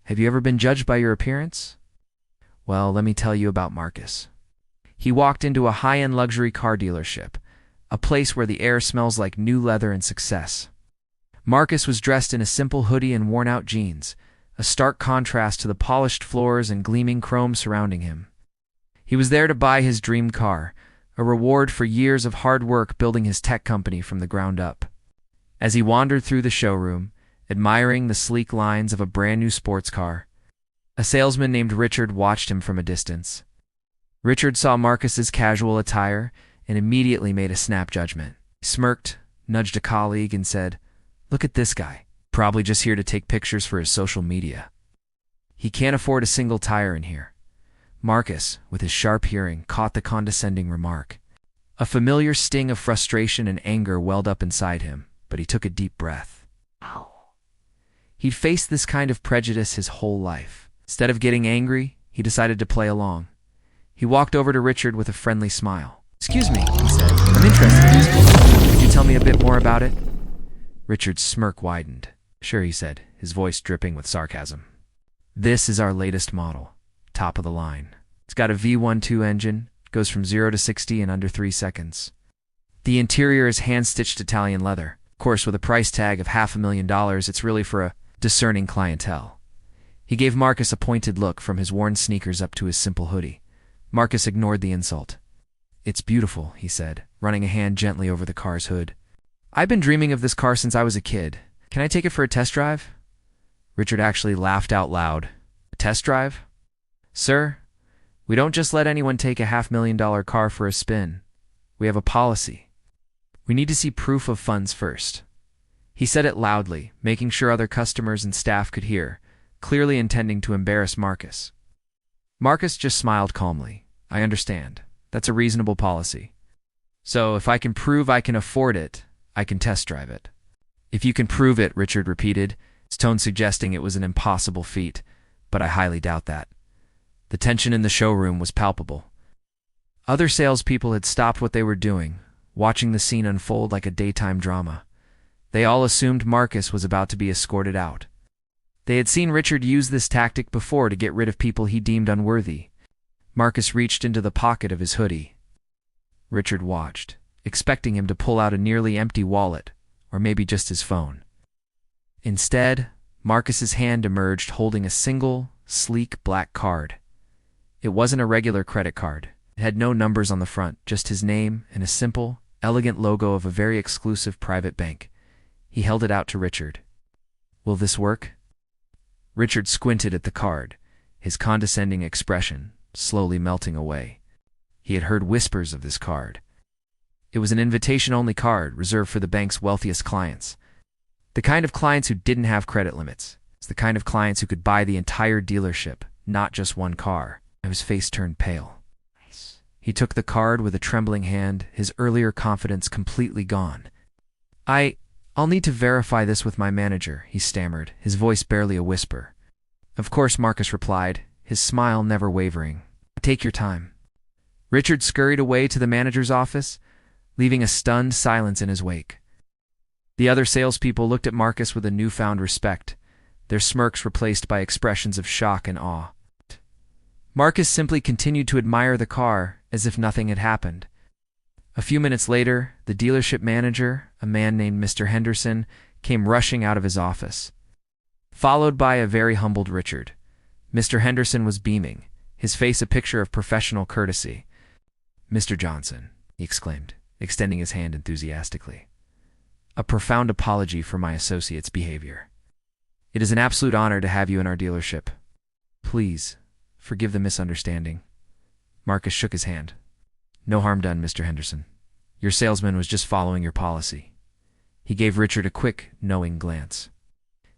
Have you ever been judged by your appearance? Well, let me tell you about Marcus. He walked into a high-end luxury car dealership, a place where the air smells like new leather and success. Marcus was dressed in a simple hoodie and worn-out jeans, a stark contrast to the polished floors and gleaming chrome surrounding him. He was there to buy his dream car, a reward for years of hard work building his tech company from the ground up. As he wandered through the showroom, admiring the sleek lines of a brand-new sports car, a salesman named Richard watched him from a distance. Richard saw Marcus's casual attire and immediately made a snap judgment. He smirked, nudged a colleague, and said, "Look at this guy, probably just here to take pictures for his social media. He can't afford a single tire in here." Marcus, with his sharp hearing, caught the condescending remark. A familiar sting of frustration and anger welled up inside him, but he took a deep breath. He'd faced this kind of prejudice his whole life. Instead of getting angry, he decided to play along. He walked over to Richard with a friendly smile. "Excuse me," he said. "I'm interested in this. Could you tell me a bit more about it?" Richard's smirk widened. "Sure," he said, his voice dripping with sarcasm. "This is our latest model, top of the line. It's got a V12 engine, goes from 0 to 60 in under 3 seconds. The interior is hand-stitched Italian leather. Of course, with a price tag of $500,000, it's really for a discerning clientele." He gave Marcus a pointed look from his worn sneakers up to his simple hoodie. Marcus ignored the insult. "It's beautiful," he said, running a hand gently over the car's hood. "I've been dreaming of this car since I was a kid. Can I take it for a test drive?" Richard actually laughed out loud. "A test drive? Sir, we don't just let anyone take a $500,000 car for a spin. We have a policy. We need to see proof of funds first." He said it loudly, making sure other customers and staff could hear, clearly intending to embarrass Marcus. Marcus just smiled calmly. "I understand. That's a reasonable policy. So if I can prove I can afford it, I can test drive it." "If you can prove it," Richard repeated, his tone suggesting it was an impossible feat, but I highly doubt that. The tension in the showroom was palpable. Other salespeople had stopped what they were doing, watching the scene unfold like a daytime drama. They all assumed Marcus was about to be escorted out. They had seen Richard use this tactic before to get rid of people he deemed unworthy. Marcus reached into the pocket of his hoodie. Richard watched, expecting him to pull out a nearly empty wallet, or maybe just his phone. Instead, Marcus's hand emerged holding a single, sleek black card. It wasn't a regular credit card. It had no numbers on the front, just his name and a simple, elegant logo of a very exclusive private bank. He held it out to Richard. "Will this work?" Richard squinted at the card, his condescending expression slowly melting away. He had heard whispers of this card. It was an invitation-only card reserved for the bank's wealthiest clients. The kind of clients who didn't have credit limits. It's the kind of clients who could buy the entire dealership, not just one car. His face turned pale. He took the card with a trembling hand, his earlier confidence completely gone. I'll need to verify this with my manager," he stammered, his voice barely a whisper. "Of course," Marcus replied, his smile never wavering. "Take your time." Richard scurried away to the manager's office, leaving a stunned silence in his wake. The other salespeople looked at Marcus with a newfound respect, their smirks replaced by expressions of shock and awe. Marcus simply continued to admire the car as if nothing had happened. A few minutes later, the dealership manager, a man named Mr. Henderson, came rushing out of his office, followed by a very humbled Richard. Mr. Henderson was beaming, his face a picture of professional courtesy. "Mr. Johnson," he exclaimed, extending his hand enthusiastically. "A profound apology for my associate's behavior. It is an absolute honor to have you in our dealership. Please, forgive the misunderstanding." Marcus shook his hand. "No harm done, Mr. Henderson. Your salesman was just following your policy." He gave Richard a quick, knowing glance.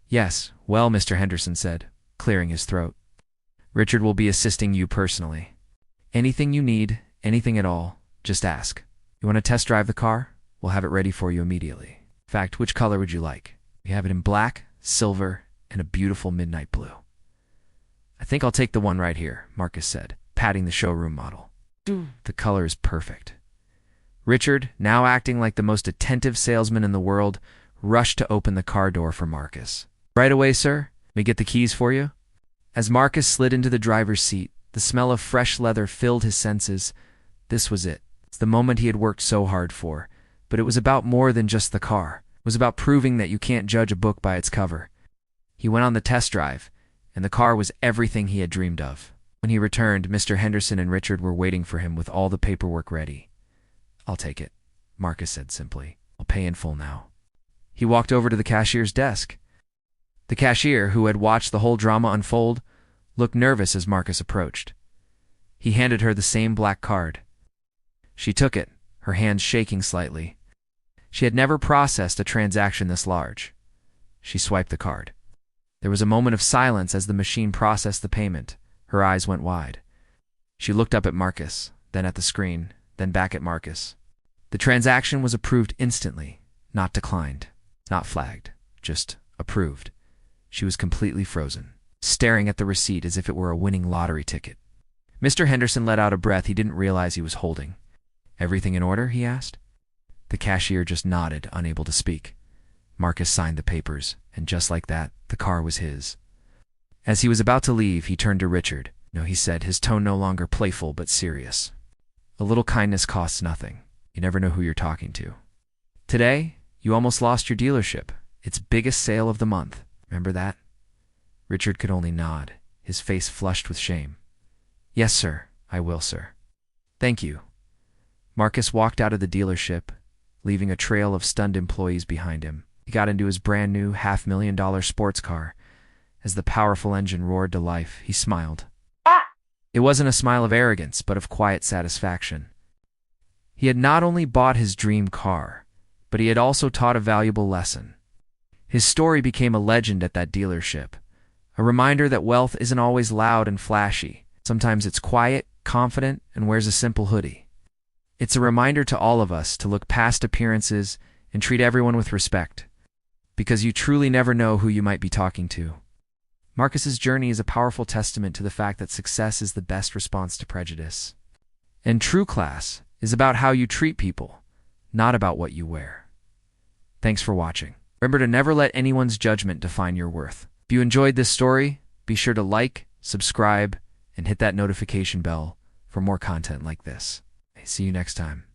"Yes, well," Mr. Henderson said, clearing his throat. "Richard will be assisting you personally. Anything you need, anything at all, just ask. You want to test drive the car? We'll have it ready for you immediately. In fact, which color would you like? We have it in black, silver, and a beautiful midnight blue." "I think I'll take the one right here," Marcus said, patting the showroom model. "The color is perfect." Richard, now acting like the most attentive salesman in the world, rushed to open the car door for Marcus. "Right away, sir. May I get the keys for you?" As Marcus slid into the driver's seat, the smell of fresh leather filled his senses. This was it. It's the moment he had worked so hard for. But it was about more than just the car. It was about proving that you can't judge a book by its cover. He went on the test drive, and the car was everything he had dreamed of. When he returned, Mr. Henderson and Richard were waiting for him with all the paperwork ready. "I'll take it," Marcus said simply. "I'll pay in full now." He walked over to the cashier's desk. The cashier, who had watched the whole drama unfold, looked nervous as Marcus approached. He handed her the same black card. She took it, her hands shaking slightly. She had never processed a transaction this large. She swiped the card. There was a moment of silence as the machine processed the payment. Her eyes went wide. She looked up at Marcus, then at the screen, then back at Marcus. The transaction was approved instantly, not declined, not flagged, just approved. She was completely frozen, staring at the receipt as if it were a winning lottery ticket. Mr. Henderson let out a breath he didn't realize he was holding. "Everything in order?" he asked. The cashier just nodded, unable to speak. Marcus signed the papers, and just like that, the car was his. As he was about to leave, he turned to Richard. "No," he said, his tone no longer playful but serious. "A little kindness costs nothing. You never know who you're talking to. Today, you almost lost your dealership. Its biggest sale of the month. Remember that?" Richard could only nod, his face flushed with shame. "Yes, sir. I will, sir." "Thank you." Marcus walked out of the dealership, leaving a trail of stunned employees behind him. He got into his brand-new $500,000 sports car. As the powerful engine roared to life, he smiled. It wasn't a smile of arrogance, but of quiet satisfaction. He had not only bought his dream car, but he had also taught a valuable lesson. His story became a legend at that dealership, a reminder that wealth isn't always loud and flashy. Sometimes it's quiet, confident, and wears a simple hoodie. It's a reminder to all of us to look past appearances and treat everyone with respect, because you truly never know who you might be talking to. Marcus's journey is a powerful testament to the fact that success is the best response to prejudice. And true class is about how you treat people, not about what you wear. Thanks for watching. Remember to never let anyone's judgment define your worth. If you enjoyed this story, be sure to like, subscribe, and hit that notification bell for more content like this. See you next time.